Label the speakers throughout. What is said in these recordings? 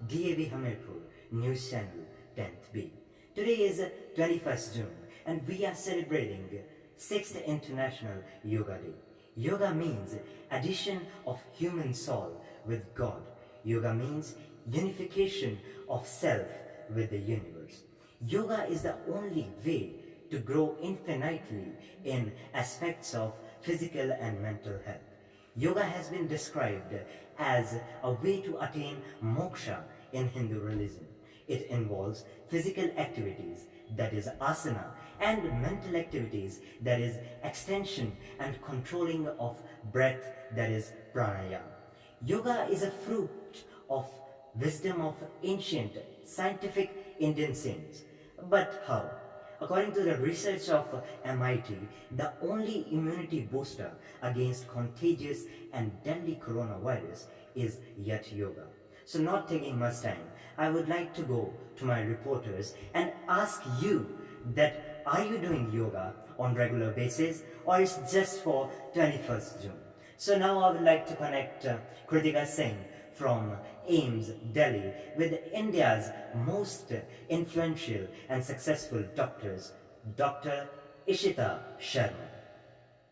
Speaker 1: DAV Hamirpur News Channel 10th B. Today is 21st June and we are celebrating 6th International Yoga Day. Yoga means addition of human soul with God. Yoga means unification of self with the universe. Yoga is the only way to grow infinitely in aspects of physical and mental health. Yoga has been described as a way to attain moksha in Hindu religion. It involves physical activities, that is asana, and mental activities, that is extension and controlling of breath, that is pranayama. Yoga is a fruit of wisdom of ancient scientific Indian saints. But how? According to the research of MIT, the only immunity booster against contagious and deadly coronavirus is yet yoga. So not taking much time, I would like to go to my reporters and ask you that are you doing yoga on regular basis or it's just for 21st June? So now I would like to connect Kritika Singh from AIMS, Delhi, with India's most influential and successful doctors, Dr. Ishita Sharma.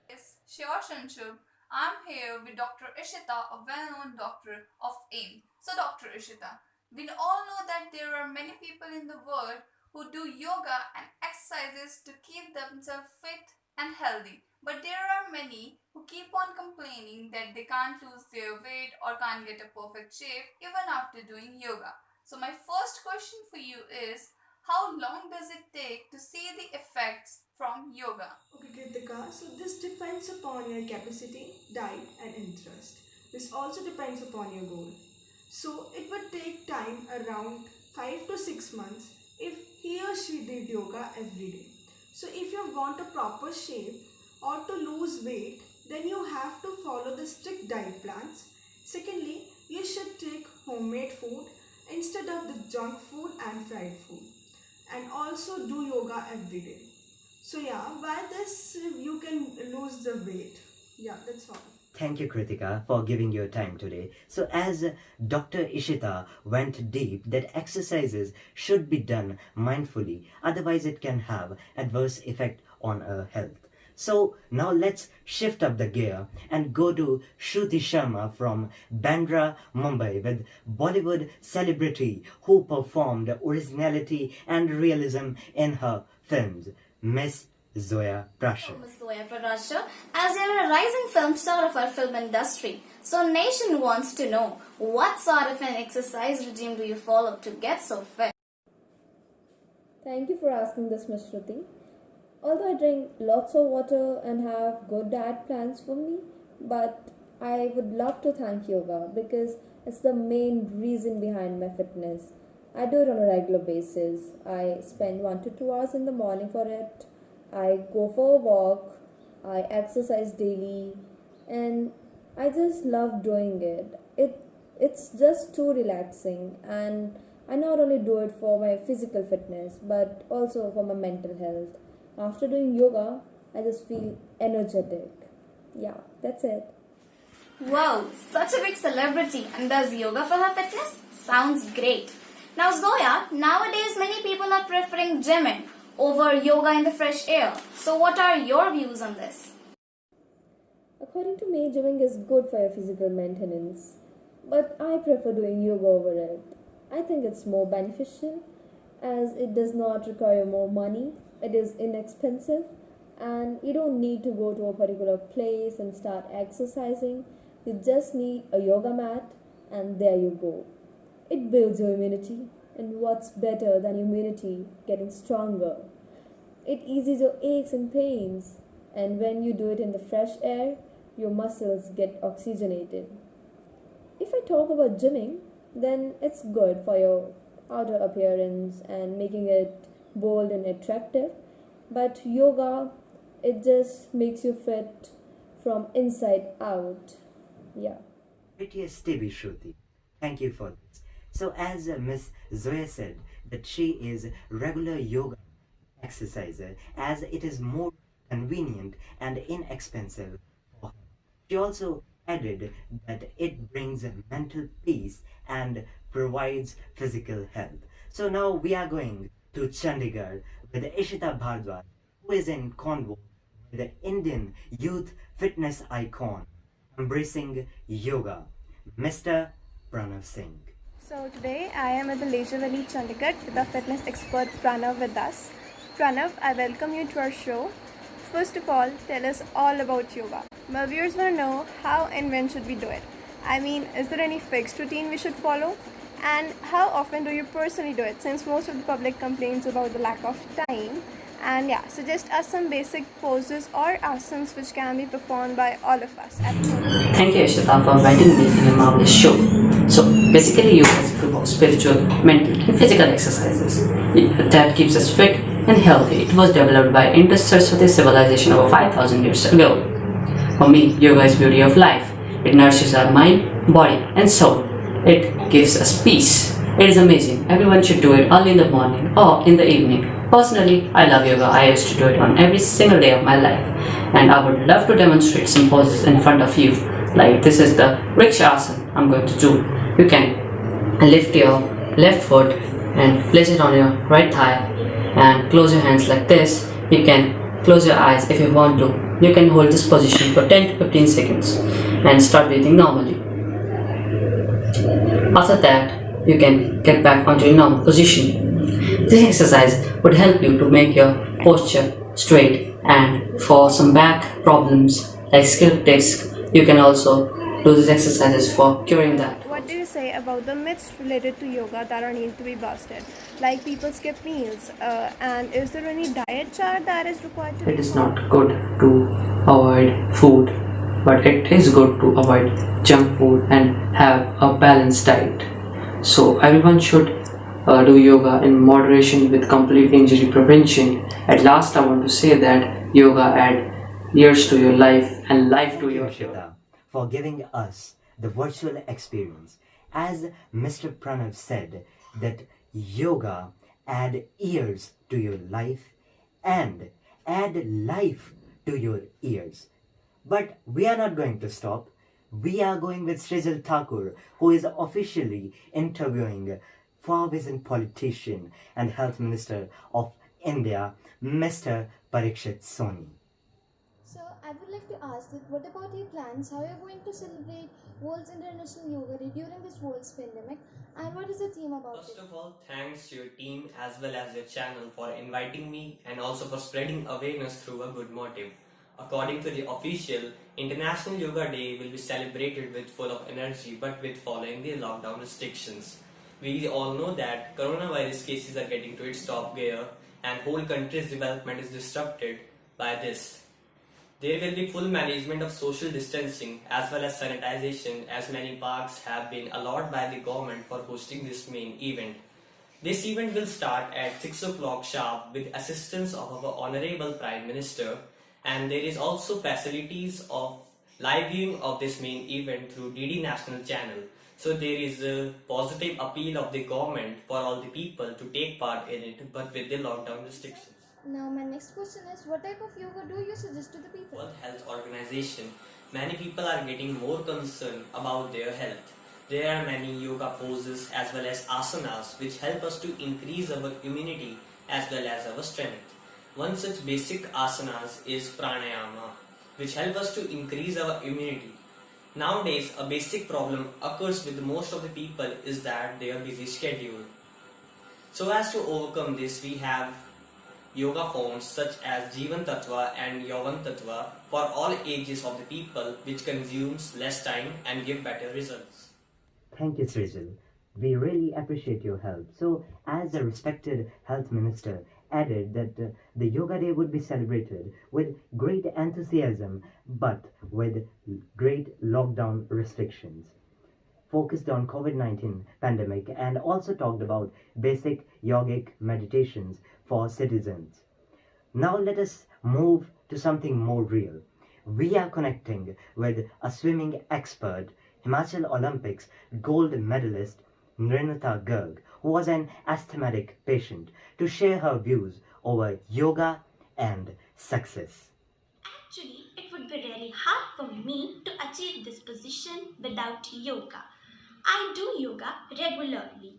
Speaker 2: Yes, sure, Shanshub. I'm here with Dr. Ishita, a well-known doctor of AIM. So, Dr. Ishita, we all know that there are many people in the world who do yoga and exercises to keep themselves fit and healthy. But there are many who keep on complaining that they can't lose their weight or can't get a perfect shape even after doing yoga. So, my first question for you is how long does it take to see the effects from yoga?
Speaker 3: Okay, Kritika, so this depends upon your capacity, diet, and interest. This also depends upon your goal. So it would take time around 5 to 6 months if he or she did yoga every day. So if you want a proper shape or to lose weight, then you have to follow the strict diet plans. Secondly, you should take homemade food instead of the junk food and fried food. And also do yoga every day. So yeah, by this you can lose the weight. Yeah, that's all.
Speaker 1: Thank you, Kritika, for giving your time today. So, as Dr. Ishita went deep, that exercises should be done mindfully, otherwise, it can have adverse effect on our health. So, now let's shift up the gear and go to Shruti Sharma from Bandra, Mumbai, with Bollywood celebrity who performed originality and realism in her films, Miss Zoya Prasher.
Speaker 4: Ms. Zoya Parasha, as you're a rising film star of our film industry, so nation wants to know what sort of an exercise regime do you follow to get so fit?
Speaker 5: Thank you for asking this, Ms. Shruti. Although I drink lots of water and have good diet plans for me, but I would love to thank yoga because it's the main reason behind my fitness. I do it on a regular basis. I spend 1 to 2 hours in the morning for it. I go for a walk. I exercise daily, and I just love doing it. It's just too relaxing, and I not only do it for my physical fitness but also for my mental health. After doing yoga, I just feel energetic. Yeah, that's it.
Speaker 4: Wow, such a big celebrity and does yoga for her fitness? Sounds great. Now Zoya, nowadays many people are preferring gymming over yoga in the fresh air. So what are your views on this?
Speaker 5: According to me, gymming is good for your physical maintenance, but I prefer doing yoga over it. I think it's more beneficial as it does not require more money, it is inexpensive, and you don't need to go to a particular place and start exercising. You just need a yoga mat, and there you go. It builds your immunity, and what's better than immunity getting stronger? It eases your aches and pains, and when you do it in the fresh air, your muscles get oxygenated. If I talk about gymming, then it's good for your outer appearance and making it bold and attractive, but yoga, it just makes you fit from inside out. Yeah.
Speaker 1: Prettiest Tibi Shruti. Thank you for this. So, as Miss Zoya said, that she is regular yoga exerciser as it is more convenient and inexpensive for her. She also added that it brings mental peace and provides physical health. So now we are going to Chandigarh with Ishita Bhardwaj, who is in convo with the Indian youth fitness icon embracing yoga, Mr. Pranav Singh.
Speaker 6: So today I am at the Leisure Valley Chandigarh with our fitness expert Pranav with us. Pranav, I welcome you to our show. First of all, tell us all about yoga. My viewers want to know how and when should we do it. I mean, is there any fixed routine we should follow? And how often do you personally do it, since most of the public complains about the lack of time? And yeah, suggest us some basic poses or asanas which can be performed by all of us at home.
Speaker 7: Thank you, Ashita, for inviting me in a marvelous show. So, basically, yoga is a group of spiritual, mental, and physical exercises that keeps us fit and healthy. It was developed by Indus Saraswati civilization over 5,000 years ago. For me, yoga is beauty of life. It nourishes our mind, body, and soul. It gives us peace. It is amazing. Everyone should do it early in the morning or in the evening. Personally, I love yoga. I used to do it on every single day of my life. And I would love to demonstrate some poses in front of you. Like this is the Vriksha Asana I'm going to do. You can lift your left foot and place it on your right thigh and close your hands like this. You can close your eyes if you want to. You can hold this position for 10 to 15 seconds and start breathing normally. After that, you can get back onto your normal position. This exercise would help you to make your posture straight, and for some back problems like skip disc, you can also do these exercises for curing that.
Speaker 6: What do you say about the myths related to yoga that are need to be busted? Like people skip meals, and is there any diet chart that is required to be
Speaker 7: It is
Speaker 6: followed?
Speaker 7: not good to avoid food, but it is good to avoid junk food and have a balanced diet. So everyone should do yoga in moderation with complete injury prevention. At last, I want to say that yoga adds years to your life and life to your
Speaker 1: Shita,
Speaker 7: yoga.
Speaker 1: for giving us the virtual experience. As Mr. Pranav said, that yoga add years to your life and add life to your ears. But we are not going to stop. We are going with Srijal Thakur, who is officially interviewing Far Vision politician and Health Minister of India, Mr. Parikshit Soni.
Speaker 8: So I would like to ask that what about your plans? How you're going to celebrate World's International Yoga Day during this world's pandemic? And what is the theme about
Speaker 9: First
Speaker 8: it?
Speaker 9: of all, thanks to your team as well as your channel for inviting me and also for spreading awareness through a good motive. According to the official, International Yoga Day will be celebrated with full of energy but with following the lockdown restrictions. We all know that coronavirus cases are getting to its top gear and whole country's development is disrupted by this. There will be full management of social distancing as well as sanitization, as many parks have been allowed by the government for hosting this main event. This event will start at 6 o'clock sharp with assistance of our Honorable Prime Minister, and there is also facilities of live viewing of this main event through DD National Channel. So there is a positive appeal of the government for all the people to take part in it, but with the lockdown restrictions.
Speaker 8: Now my next question is, what type of yoga do you suggest to the people?
Speaker 9: World Health Organization, many people are getting more concerned about their health. There are many yoga poses as well as asanas which help us to increase our immunity as well as our strength. One such basic asanas is pranayama, which help us to increase our immunity. Nowadays, a basic problem occurs with most of the people is that they are busy schedule. So as to overcome this, we have yoga forms such as Jivan Tattva and Yavan Tattva for all ages of the people, which consumes less time and give better results.
Speaker 1: Thank you, Srijal. We really appreciate your help. So, as a respected health minister added that the Yoga Day would be celebrated with great enthusiasm but with great lockdown restrictions. Focused on COVID-19 pandemic and also talked about basic yogic meditations for citizens. Now let us move to something more real. We are connecting with a swimming expert, Himachal Olympics gold medalist Nrinata Garg, who was an asthmatic patient, to share her views over yoga and success.
Speaker 10: Actually, it would be really hard for me to achieve this position without yoga. I do yoga regularly.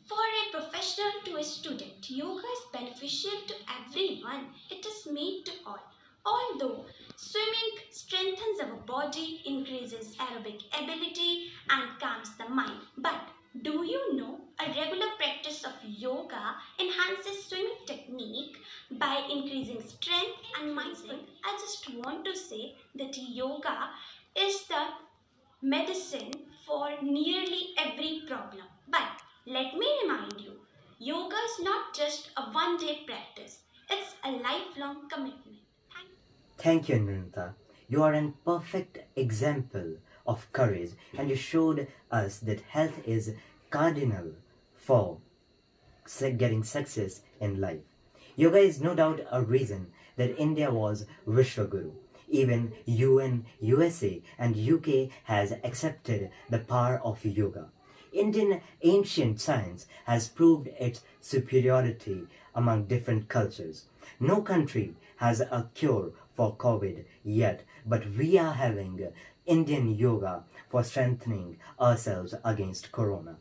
Speaker 10: For a professional to a student, yoga is beneficial to everyone. It is made to all. Although swimming strengthens our body, increases aerobic ability, and calms the mind. But do you know a regular practice of yoga enhances swimming technique by increasing strength and mindset? I just want to say that yoga is the medicine for nearly every problem. But let me remind you, yoga is not just a one-day practice. It's a lifelong commitment.
Speaker 1: Thank you, Nrinita. You are a perfect example of courage, and you showed us that health is cardinal for getting success in life. Yoga is no doubt a reason that India was Vishwaguru. Even UN, USA and UK has accepted the power of yoga. Indian ancient science has proved its superiority among different cultures. No country has a cure for COVID yet, but we are having Indian yoga for strengthening ourselves against corona.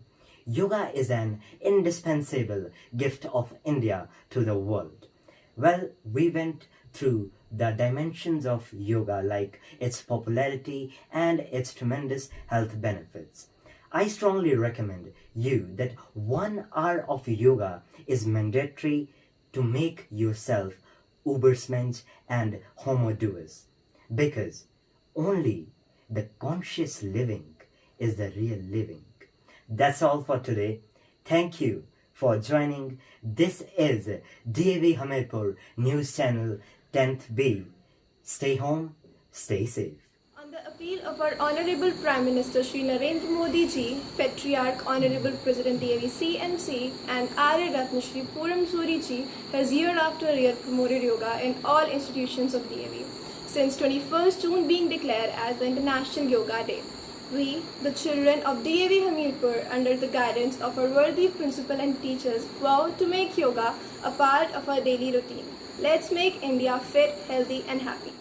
Speaker 1: Yoga is an indispensable gift of India to the world. Well, we went through the dimensions of yoga, like its popularity and its tremendous health benefits. I strongly recommend you that 1 hour of yoga is mandatory to make yourself Ubersmensch and Homo Deus, because only the conscious living is the real living. That's all for today. Thank you for joining. This is DAV Hamirpur News Channel 10th B. Stay home, stay safe.
Speaker 6: On the appeal of our Honorable Prime Minister Shri Narendra Modi ji, Patriarch Honorable President DAV CMC and Arya Ratna Shri Puram Suri ji has year after year promoted yoga in all institutions of DAV, since 21st June being declared as the International Yoga Day. We, the children of DAV Hamirpur, under the guidance of our worthy principal and teachers, vow to make yoga a part of our daily routine. Let's make India fit, healthy and happy.